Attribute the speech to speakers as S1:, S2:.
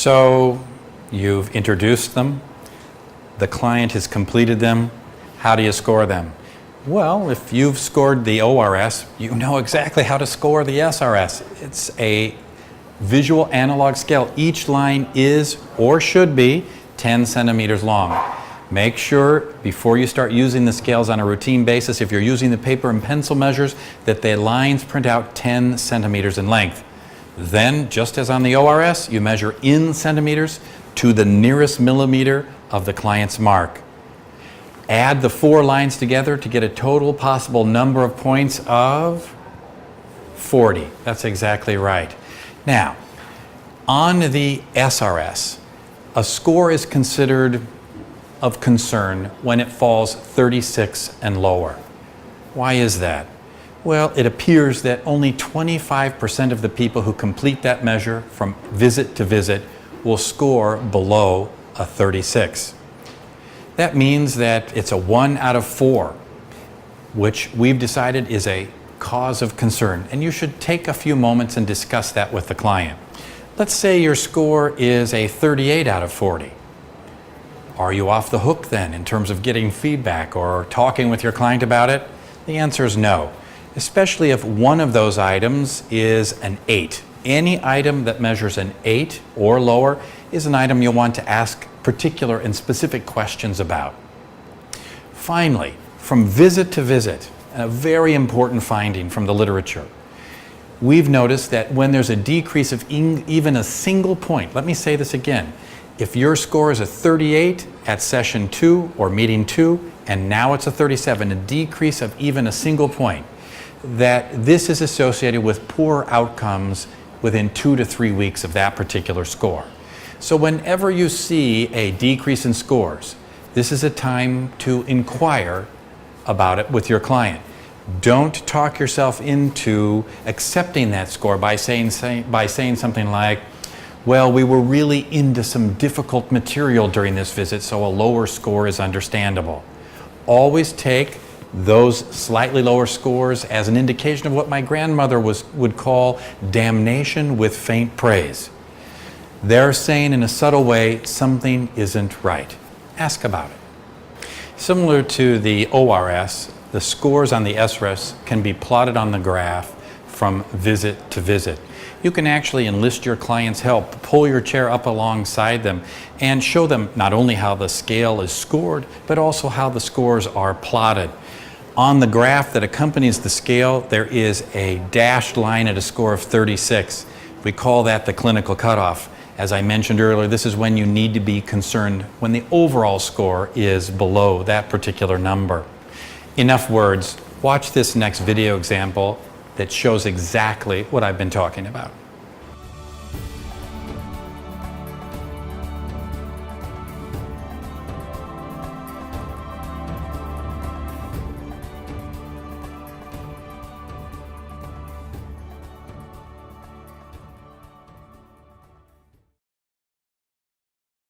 S1: So you've introduced them, the client has completed them. How do you score them? Well, if you've scored the ORS, you know exactly how to score the SRS. It's a visual analog scale. Each line is or should be 10 centimeters long. Make sure before you start using the scales on a routine basis, if you're using the paper and pencil measures, that the lines print out 10 centimeters in length. Then, just as on the ORS, you measure in centimeters to the nearest millimeter of the client's mark. Add the 4 lines together to get a total possible number of points of 40. That's exactly right. Now, on the SRS, a score is considered of concern when it falls 36 and lower. Why is that? Well, it appears that only 25% of the people who complete that measure from visit to visit will score below a 36. That means that it's a 1 out of 4, which we've decided is a cause of concern, and you should take a few moments and discuss that with the client. Let's say your score is a 38 out of 40. Are you off the hook then in terms of getting feedback or talking with your client about it? The answer is no, especially if one of those items is an 8. Any item that measures an 8 or lower is an item you'll want to ask particular and specific questions about. Finally, from visit to visit, a very important finding from the literature, we've noticed that when there's a decrease of even a single point, let me say this again, if your score is a 38 at session 2 or meeting 2, and now it's a 37, a decrease of even a single point, that this is associated with poor outcomes within 2 to 3 weeks of that particular score. So whenever you see a decrease in scores, this is a time to inquire about it with your client. Don't talk yourself into accepting that score by saying something like, well, we were really into some difficult material during this visit, so a lower score is understandable. Always take those slightly lower scores as an indication of what my grandmother would call damnation with faint praise. They're saying in a subtle way, something isn't right. Ask about it. Similar to the ORS, the scores on the SRS can be plotted on the graph from visit to visit. You can actually enlist your client's help, pull your chair up alongside them, and show them not only how the scale is scored, but also how the scores are plotted. On the graph that accompanies the scale, there is a dashed line at a score of 36. We call that the clinical cutoff. As I mentioned earlier, this is when you need to be concerned when the overall score is below that particular number. Enough words. Watch this next video example that shows exactly what I've been talking about.